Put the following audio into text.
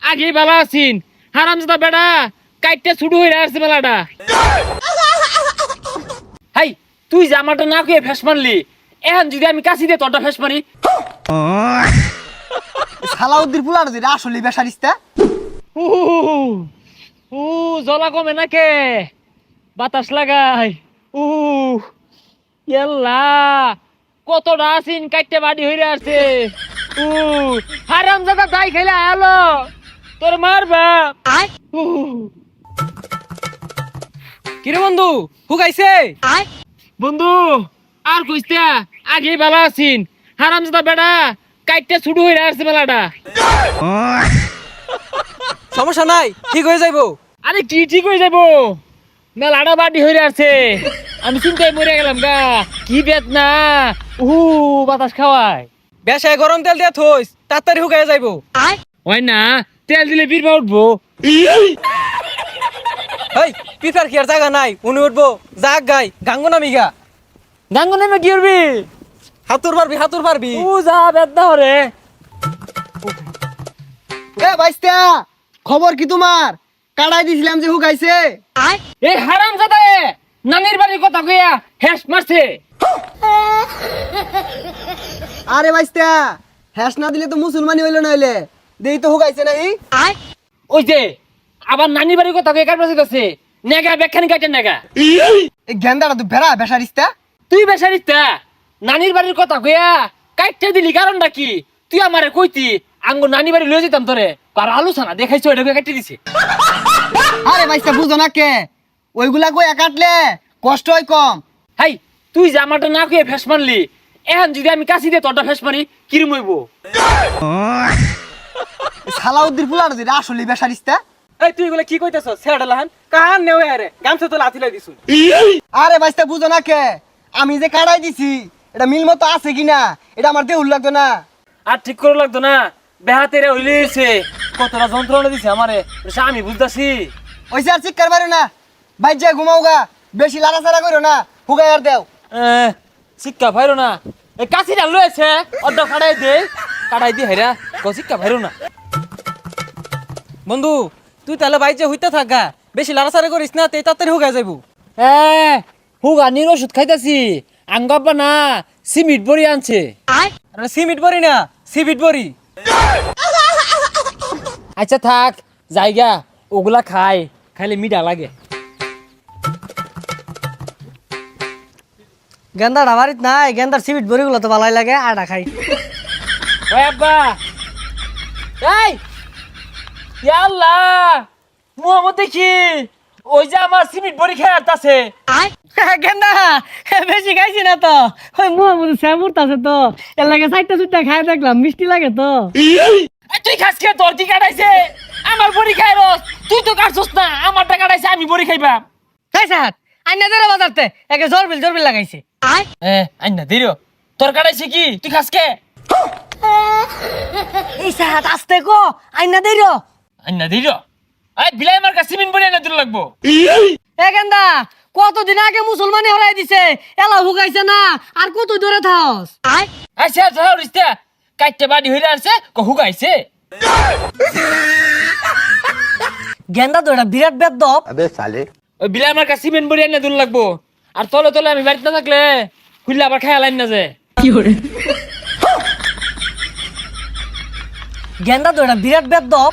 আগে ভালো আছিন হারামজাদা বেড়া কাইটটা ছুটু হয়ে আসছে মেলাটা। হাই তুই জামাটা না কয়ে ফেস মারলি, এখন যদি আমি কাছি দিয়ে তোরটা ফেস মারি। সালাউদ্দিন পুলার যে আসলে বেসারিস্তা উ উ জলা কমে নাকে বাতাস লাগাই। উ ইয়াল্লা কতটা আছিন কাইটটা বাড়ি হইরে আসছে। উ হারামজাদা দাই খাইলে আলো তোর মারবা। কিরে বন্ধু হুকাইছে? বন্ধু আর কইতে আগে ভালো আছিন হারামজাদা বেড়া কাইটটা ছুটু হইরে আসছে মেলাটা। সমস্যা নাই, ঠিক হয়ে যাইবো। আরে কি ঠিক হয়ে যাবো, মেলাটা বাড়ি হইরে আসছে। আমি চিন্তায় মরে গেলাম গা, কি বেদনা। বাতাস খাওয়ায় বেশায় গরম তেল দিয়ে থইস, তাড়াতাড়ি হুকাই যাইবো। হয় না, তেল দিলে বীরবা উঠবো। হেই পিতার কি আর জায়গা নাই, উনি উঠবো জাগ গাই গাঙ্গো নামি গা। গাঙ্গ নেমে কি করবি? হাতুর পারবি। যা বেদনা হরে। এ বাইস্তা, খবর কি তোমার? কাড়াই দিছিলাম যে হুকাইছে। এই হারামজাদা নানির বাড়ির কথা কইয়া হেস মারছে। আরে বাইস্তা, হ্যাস না দিলে তো মুসলমানি হইলো নইলে। দেই তো হুকাইছে নাই। ওই যে আবার নানির বাড়ির কথা কইয়া কাটবাছে গেছে নেগা বেখানি কাটেন নেগা। এই গেন্দাটা তো বেড়া বেসারিস্তা। তুই বেসারিস্তা নানির বাড়ির কথা কইয়া কাটতে দিলি কারণটা কি? তুই আমারে কইতি আঙ্গ নানি বাড়ি লয়ে যেতাম তোরে, আর আলোচনা দেখাইছো এটা কাটতে দিছে। আরে বাইস্তা বুঝো না কে, ওইগুলা কইয়া কাটলে কষ্ট হয় কম। হাই তুই জামাটা না কইয়া ফেস মারলি, এখন যদি আমি কাছি দিয়ে তোরটা ফেস মারি কিরম হইব? সালাউদ্দিন পুলার যে আসলে বেসারিস্তা। এই তুই এগুলা কি কইতেছ? ছেড়া লাহান কাহান নেও আরে গামছা তো লাথিলাই দিছু। আরে বাইস্তা বুঝো না কে, আমি যে কাড়াই দিছি এটা মিল মতো আছে কিনা এটা আমার দেহুল লাগতো না। আর ঠিক করে লাগতো না, বেহাতেরে হইলেছে কতটা যন্ত্রণা দিছে আমারে, এটা আমি বুঝতাছি। ওইসে আর চিৎকার মারো না, বাইর যা ঘুমাও গা, বেশি লাড়াচাড়া করো না, হুকাই আর দেও। শিক্ষা ভাইরো না, এই কাছিটা লয়েছে অর্ধ কাটাই দে হেরা শিক্ষা ভাইরো না। বন্ধু তুই তাহলে বাইজে হইতে থাকা, বেশি লাড়াচাড়া করিস না, তেই তাড়াতাড়ি হুকাই যাইবো। হুগানির ওষুধ খাইতাছি, আঙ্গাব্বা না সিমিট বড়ি আনছে। আরে সিমিট বড়ি না, সিবিট বড়ি। আচ্ছা থাক জায়গা, ওগুলা খাইলে মিঠা লাগে। গেন্দাটা বাড়িত নাই, গেন্দার সিমিট বড়িগুলো তো ভালোই লাগে, আটা খাই। ওই আব্বা, এই ইয়া আল্লাহ, মুহাম্মদ দেখি ওই যে আমার সিমিট বড়ি খেয়ে আসতাছে। গেন্দা বেশি খাইছি না তো, ওই মুহাম্মদ শ্যামুর আছে তো, এর লাগে চারটা চুটটা খাই দেখলাম, মিষ্টি লাগে তো। তুই খাস খেয়ে তোর কি কাটাইছে? আমার বড়ি খাই রস, তুই তো কাটছস না, আমারটা কাটাইছে আমি বড়ি খাইবা। খাই স্যার আইনা দেরে বাজারতে একে জরবিল লাগাইছে। আইনা দিরো তোর কাটাইছে কি? তুই খাস কে? এই স্যার আস্তে কো আইনা দের। আইনা দিরো এই বিলাই আমার কাছে সিমিট বড়ি আইনা দিল লাগবো। এ গেন্দা কতদিন আগে মুসলমানি হরাই দিছে, এলা হুকাইছে না, আর কত দূরে থাকস? আচ্ছা যাও রিস্তা কাইতে বাড়ি হইরা আসছে হুগাইছে। গেন্দা তো এটা বিরাট বেদব। ওই বিলাই আমার কাছে সিমেন্ট বড়ি আইনা দিল লাগবো, আর তলে তলে আমি বাড়িতে না থাকলে খুললে আবার খেয়াল আইন না যে। গেন্দা তো এটা বিরাট বেদব।